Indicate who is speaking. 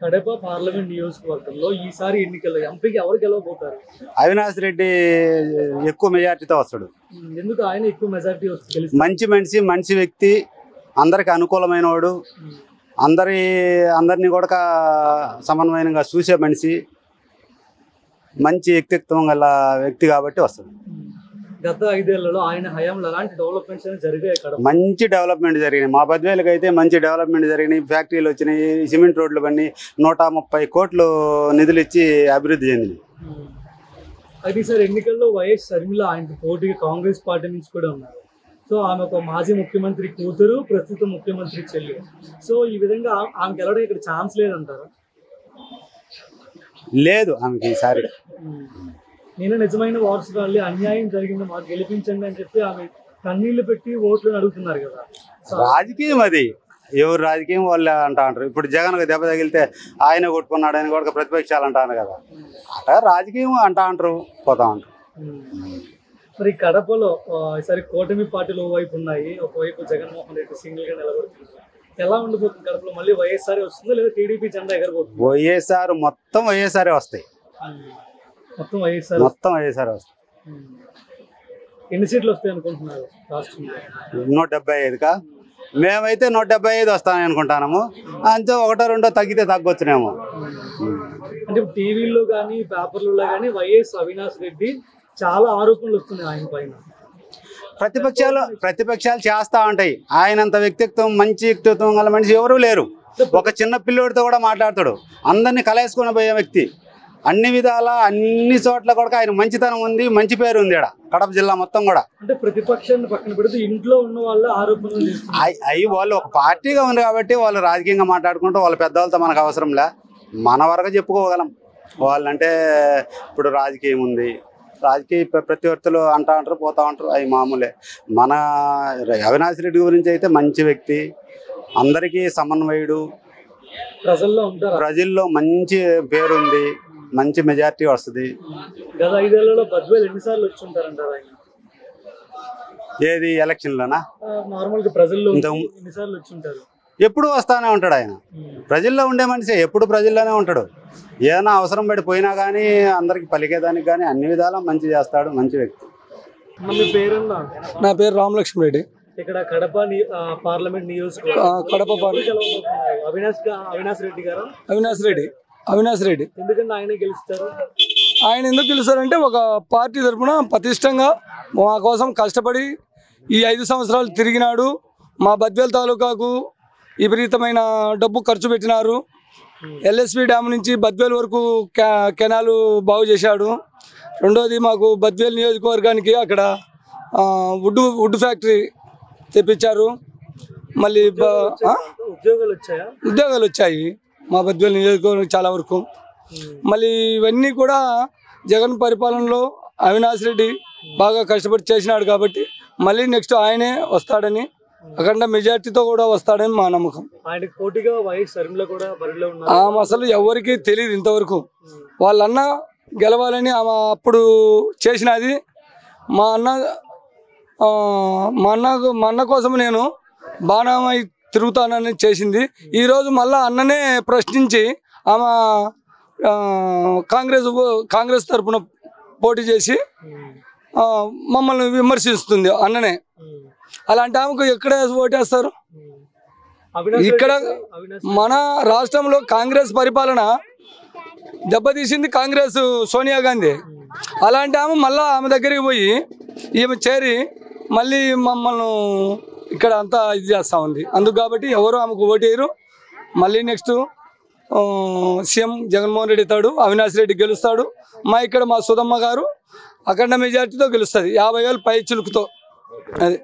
Speaker 1: Kadapa parliament నియోజకవర్గంలో ఈసారి ఎన్నికల్లో ఎంపీకి ఎవరు గెలవబోతారు?
Speaker 2: అవినాష్ రెడ్డి ఎక్కువ మెజార్టీతో వస్తాడు.
Speaker 1: ఎందుకు ఆయన ఎక్కువ మెజారిటీ వస్తుంది?
Speaker 2: మంచి మనిషి, మంచి వ్యక్తి, అందరికి అనుకూలమైన వాడు, అందరినీ కూడా సమన్వయంగా చూసే మనిషి, మంచి వ్యక్తిత్వం గల వ్యక్తి కాబట్టి వస్తాడు.
Speaker 1: గత 5 ఏళ్లలో ఆయన హయాంలో అలాంటి డెవలప్మెంట్స్ జరిగాయి.
Speaker 2: మంచి డెవలప్మెంట్ జరిగినాయి. మా బద్వేలుకి అయితే మంచి డెవలప్మెంట్ జరిగినాయి. ఫ్యాక్టరీలు వచ్చినాయి, సిమెంట్ రోడ్లు పని 130 కోట్లు నిధులు ఇచ్చి అభివృద్ధి చెందినాయి.
Speaker 1: అయితే సార్ ఎన్నికల్లో వైఎస్ షర్మిల ఆయనకు పోటీగా కాంగ్రెస్ పార్టీ నుంచి కూడా ఉన్నారు. సో ఆమె ఒక మాజీ ముఖ్యమంత్రి కూతురు, ప్రస్తుత ముఖ్యమంత్రి చెల్లి. సో ఈ విధంగా ఆమె గెలవడం ఇక్కడ ఛాన్స్ లేదంటారా?
Speaker 2: లేదు ఆమెకి ఈసారి.
Speaker 1: నేను నిజమైన వారసురాలి, అన్యాయం జరిగింది మాకు గెలిపించండి అని చెప్పి ఆమె కన్నీళ్లు పెట్టి ఓట్లు అడుగుతున్నారు కదా.
Speaker 2: రాజకీయం అది, ఎవరు రాజకీయం వాళ్ళు అంటారు. ఇప్పుడు జగన్కు దెబ్బ తగిలితే ఆయన కొట్టుకున్నాడు అని కూడా ప్రతిపక్షాలు అంటారు కదా. అట్లా రాజకీయం అంటారు, పోతా ఉంటారు.
Speaker 1: మరి కడపలో ఈసారి కూటమి పార్టీలు వైపు ఉన్నాయి, ఒకవైపు జగన్మోహన్ రెడ్డి సింగిల్ గా నిలబడుతున్నారు. ఎలా ఉండిపోతుంది కడపలో? మళ్ళీ వైఎస్ఆర్ వస్తుందో లేదా టీడీపీ జెండా ఎగరబోతుంది?
Speaker 2: వైఎస్ఆర్ మొత్తం వైఎస్ఆర్ వస్తాయి.
Speaker 1: మొత్తం వైఎస్ఆర్
Speaker 2: వస్తాయి.
Speaker 1: ఎన్ని సీట్లు వస్తాయి అనుకుంటున్నారు రాష్ట్రంలో?
Speaker 2: 175కా? మేమైతే 175 వస్తామని అనుకుంటున్నాము. అంతే, 1-2 తగ్గితే తగ్గొచ్చునేమో.
Speaker 1: అంటే టీవీల్లో కానీ పేపర్లలో కానీ వైఎస్ అవినాష్ రెడ్డి చాలా ఆరోపణలు వస్తున్నాయి ఆయన పైన.
Speaker 2: ప్రతిపక్షాలు చేస్తా ఉంటాయి. ఆయనంత వ్యక్తిత్వం, మంచి వ్యక్తిత్వం గల మనిషి ఎవరూ లేరు. ఒక చిన్న పిల్లోడితో కూడా మాట్లాడతాడు. అందరినీ కలేసుకొని పోయే వ్యక్తి. అన్ని విధాల అన్ని చోట్ల కూడా ఆయన మంచితనం ఉంది, మంచి పేరు ఉంది ఇక్కడ కడప జిల్లా మొత్తం కూడా.
Speaker 1: అంటే ప్రతిపక్షాన్ని పక్కన పెడితే ఇంట్లో ఉన్న వాళ్ళ ఆరోపణలు
Speaker 2: అవి వాళ్ళు ఒక పార్టీగా ఉంది కాబట్టి వాళ్ళు రాజకీయంగా మాట్లాడుకుంటూ వాళ్ళ పెద్దవాళ్ళతో మనకు అవసరంలే, మన వరకు చెప్పుకోగలం. వాళ్ళంటే ఇప్పుడు రాజకీయం ఉంది, రాజకీయ ప్రతివర్తులు అంటారు, పోతా ఉంటారు, అవి మామూలే. మన అవినాష్ రెడ్డి గురించి అయితే మంచి వ్యక్తి, అందరికీ సమన్వయుడు, ప్రజల్లో మంచి పేరుంది, మంచి మెజారిటీ వస్తుంది.
Speaker 1: గత 5 ఏళ్లలో బద్వేలు ఎన్నిసార్లు వచ్చి ఉంటారంటారు ఆయన?
Speaker 2: ఏది ఎలక్షన్లోనా?
Speaker 1: నార్మల్గా ప్రజల్లో ఎన్నిసార్లు వచ్చి ఉంటారు?
Speaker 2: ఎప్పుడు వస్తానే ఉంటాడు ఆయన. ప్రజల్లో ఉండే మనిషి, ఎప్పుడు ప్రజల్లోనే ఉంటాడు. ఏదైనా అవసరం పడి పోయినా కానీ అందరికి పలికేదానికి కానీ అన్ని విధాలా మంచి చేస్తాడు, మంచి వ్యక్తి.
Speaker 3: నా పేరు రామలక్ష్మి రెడ్డి.
Speaker 1: ఇక్కడ కడప పార్లమెంట్ నియోజకవర్గం
Speaker 3: కడప అవినాష్ రెడ్డి
Speaker 1: ఎందుకంటే ఆయన గెలుస్తారు?
Speaker 3: ఆయన ఎందుకు గెలుస్తారంటే ఒక పార్టీ తరఫున పటిష్టంగా మా కోసం కష్టపడి ఈ 5 సంవత్సరాలు తిరిగినాడు. మా బద్వేల్ తాలూకాకు విపరీతమైన డబ్బు ఖర్చు పెట్టినారు. ఎల్ఎస్పి డ్యామ్ నుంచి బద్వేల్ వరకు కెనాలు బాగు చేశాడు. రెండోది మాకు బద్వేల్ నియోజకవర్గానికి అక్కడ వుడ్ ఫ్యాక్టరీ తెప్పించారు. మళ్ళీ ఉద్యోగాలు వచ్చాయి మా బద్వేల్ నియోజకవర్గం చాలా వరకు. మళ్ళీ ఇవన్నీ కూడా జగన్ పరిపాలనలో అవినాష్ రెడ్డి బాగా కష్టపడి చేసినాడు కాబట్టి మళ్ళీ నెక్స్ట్ ఆయనే వస్తాడని, అఖండ మెజార్టీతో కూడా వస్తాడని మా నమ్మకం. ఆమె అసలు ఎవరికి తెలియదు ఇంతవరకు. వాళ్ళన్న గెలవాలని ఆమె అప్పుడు చేసినది. మా అన్న కోసం నేను బాణమై తిరుగుతానని చేసింది. ఈరోజు మళ్ళీ అన్ననే ప్రశ్నించి ఆమె కాంగ్రెస్ తరఫున పోటీ చేసి మమ్మల్ని విమర్శిస్తుంది అన్ననే. అలాంటి ఆమెకు ఎక్కడ ఓటేస్తారు? ఇక్కడ మన రాష్ట్రంలో కాంగ్రెస్ పరిపాలన దెబ్బతీసింది కాంగ్రెస్, సోనియా గాంధీ. అలాంటి ఆమె మళ్ళీ ఆమె దగ్గరికి పోయి ఈమె చేరి మళ్ళీ మమ్మల్ని ఇక్కడ అంతా ఇది చేస్తూ ఉంది. అందుకు కాబట్టి ఎవరు ఆమెకు ఓటేయరు. మళ్ళీ నెక్స్ట్ సీఎం జగన్మోహన్ రెడ్డి అవుతాడు, అవినాష్ రెడ్డి గెలుస్తాడు. మా సుధమ్మ గారు అఖండ మెజార్టీతో గెలుస్తుంది, 50,000 పై చిలుకుతో. అది